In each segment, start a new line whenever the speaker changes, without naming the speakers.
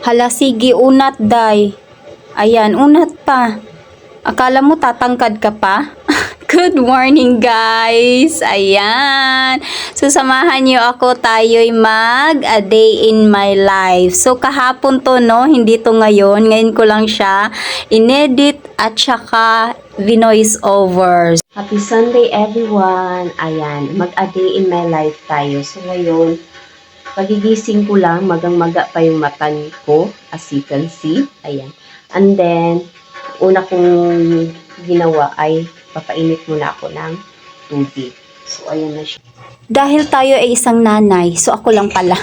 Hala, sige, unat, day. Ayan, unat pa. Akala mo tatangkad ka pa? Good morning, guys! Ayan. So, samahan niyo ako, tayo'y mag a day in my life. So, kahapon to, no? Hindi to ngayon. Ngayon ko lang siya inedit at saka voice overs.
Happy Sunday, everyone! Ayan, mag a day in my life tayo. So, ngayon, pagigising ko lang, magang-maga pa yung mata ko, as you can see. Ayan. And then, una kong ginawa ay papainit muna ako ng tubig. So, ayan na siya.
Dahil tayo ay isang nanay, so ako lang pala.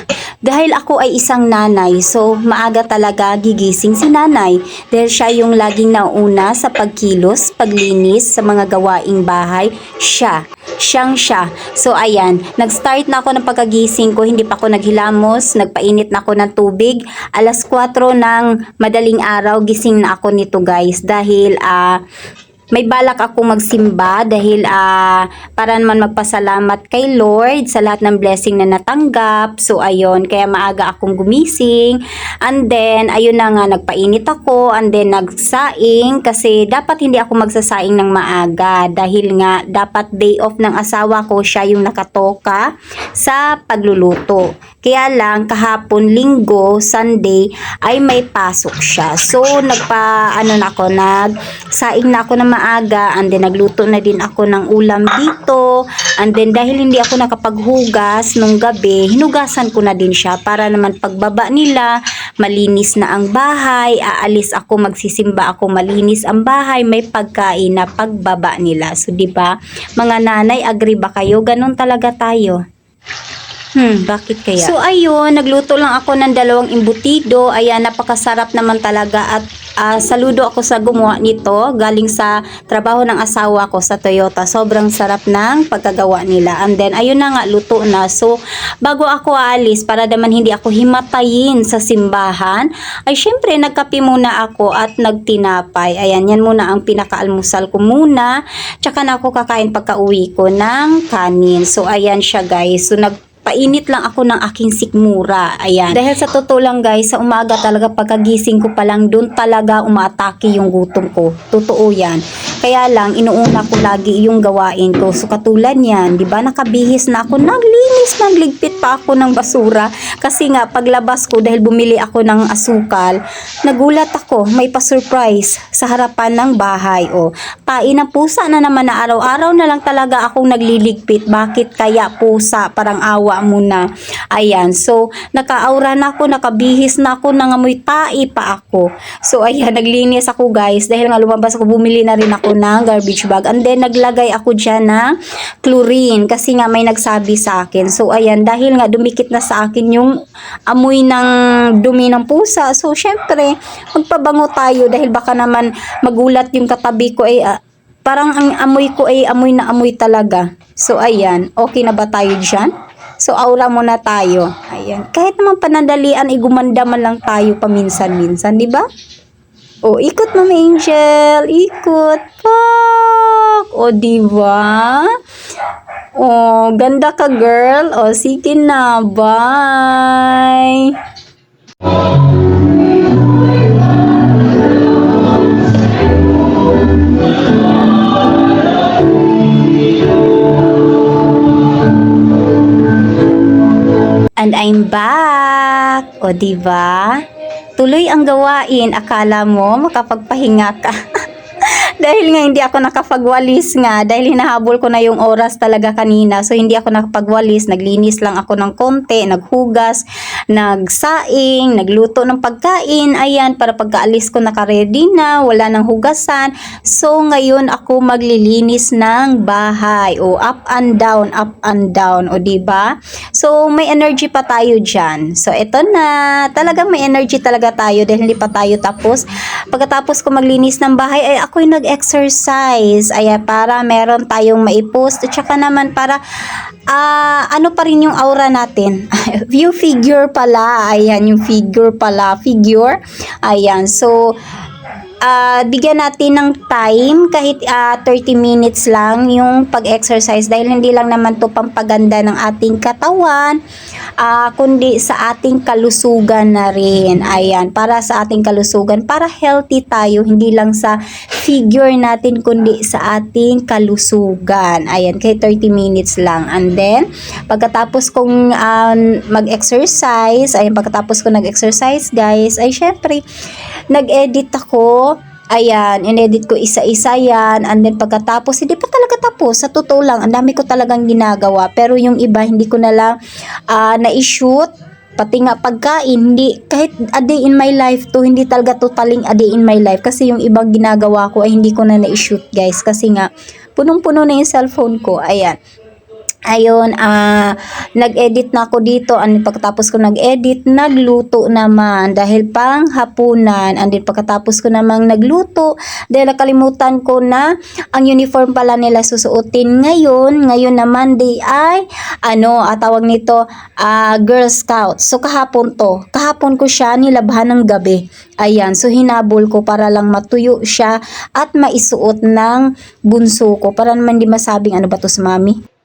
Dahil ako ay isang nanay, so maaga talaga gigising si nanay. Dahil siya yung laging nauna sa pagkilos, paglinis sa mga gawaing bahay, siyang siya. So ayan, nag-start na ako ng pagkagising ko, hindi pa ako naghilamos, nagpainit na ako ng tubig. Alas 4 ng madaling araw, gising na ako nito, guys. Dahil may balak ako magsimba dahil para naman magpasalamat kay Lord sa lahat ng blessing na natanggap. So ayun, kaya maaga akong gumising. And then ayun na nga, nagpainit ako and then nagsaing kasi dapat hindi ako magsasaing ng maaga dahil nga dapat day off ng asawa ko, siya yung nakatoka sa pagluluto. Kaya lang kahapon Linggo, Sunday ay may pasok siya. So nagsaing na ako ng maaga and then nagluto na din ako ng ulam dito. And then dahil hindi ako nakapaghugas nung gabi, hinugasan ko na din siya para naman pagbaba nila, malinis na ang bahay, aalis ako, magsisimba ako, malinis ang bahay, may pagkain na pagbaba nila. So 'di ba? Mga nanay, agree ba kayo? Ganun talaga tayo. Bakit kaya? So ayun, nagluto lang ako ng 2 embutido. Ayan, napakasarap naman talaga at saludo ako sa gumawa nito. Galing sa trabaho ng asawa ko sa Toyota. Sobrang sarap ng pagkagawa nila. And then, ayun na nga, luto na. So, bago ako aalis, para naman hindi ako himatayin sa simbahan, ay syempre, nagkape muna ako at nagtinapay. Ayan, yan muna ang pinakaalmusal ko muna. Tsaka na ako kakain pagka-uwi ko ng kanin. So, ayan siya, guys. So, painit lang ako ng aking sikmura. Ayan. Dahil sa totoo lang, guys, sa umaga talaga pagkagising ko pa lang, doon talaga umaatake yung gutom ko. Totoo yan. Kaya lang, inuuna ko lagi yung gawain ko. So, katulad yan, di ba, nakabihis na ako, nagligpit pa ako ng basura. Kasi nga, paglabas ko, dahil bumili ako ng asukal, nagulat ako, may pa-surprise sa harapan ng bahay. O, tain ng pusa na naman na araw-araw na lang talaga akong nagliligpit. Bakit kaya pusa? Parang awa muna. Ayan. So, naka-aura na ako, nakabihis na ako, nangamoy tai pa ako. So, ayan, naglinis ako, guys. Dahil nga lumabas ako, bumili na rin ako ng garbage bag. And then, naglagay ako dyan ng chlorine. Kasi nga, may nagsabi sa akin. So, ayan, dahil nga dumikit na sa akin yung amoy ng dumi ng pusa. So, syempre, magpabango tayo dahil baka naman magulat yung katabi ko ay parang ang amoy ko ay amoy na amoy talaga. So, ayan, okay na ba tayo dyan? So, aura muna tayo. Ayan. Kahit naman panandalian, igumanda man lang tayo paminsan-minsan, di ba? O, ikot, Mama Angel. Ikot. Pak! O, di ba? O, ganda ka, girl. O, sige na. Bye! And I'm back. O, diba? Tuloy ang gawain. Akala mo makapagpahinga ka. Dahil nga hindi ako nakapagwalis nga, dahil hinahabol ko na yung oras talaga kanina, so hindi ako nakapagwalis, naglinis lang ako ng konti, naghugas, nagsaing, nagluto ng pagkain, ayan, para pagkaalis ko naka-ready na, wala nang hugasan. So ngayon ako maglilinis ng bahay, o up and down, o diba? So may energy pa tayo dyan. So eto na, talagang may energy talaga tayo dahil hindi pa tayo tapos. Pagkatapos ko maglinis ng bahay, ay ako'y nag-exercise. Ay, para meron tayong maipost. At saka naman para, ano pa rin yung aura natin. View figure pala. Ayan, yung figure pala. Figure. Ayan, so, bigyan natin ng time kahit 30 minutes lang yung pag-exercise dahil hindi lang naman to pampaganda ng ating katawan, kundi sa ating kalusugan na rin. Ayan, para sa ating kalusugan, para healthy tayo, hindi lang sa figure natin kundi sa ating kalusugan. Ayan, kahit 30 minutes lang. And then, pagkatapos kong mag-exercise, ayan, pagkatapos ko nag-exercise guys, ay syempre, nag-edit ako. Ayan, in-edit ko isa-isa yan. And then pagkatapos, hindi pa talaga tapos. Sa totoo lang, ang dami ko talagang ginagawa. Pero yung iba, hindi ko na lang na-shoot. Pati nga pagkain, hindi, kahit a day in my life to, hindi talaga totaling a day in my life. Kasi yung ibang ginagawa ko ay hindi ko na na-shoot guys. Kasi nga, punong-puno na yung cellphone ko. Ayan. Ayun, nag-edit na ako dito. Pagkatapos ko nag-edit, nagluto naman dahil pang hapunan. And then pagkatapos ko namang nagluto, dahil nakalimutan ko na ang uniform pala nila susuotin ngayon. Ngayon na Monday ay, tawag nito, Girl Scout. So kahapon to. Kahapon ko siya nilabhan ng gabi. Ayan, so hinabol ko para lang matuyo siya at maisuot ng bunso ko. Para naman di masabing ano ba to sa mami.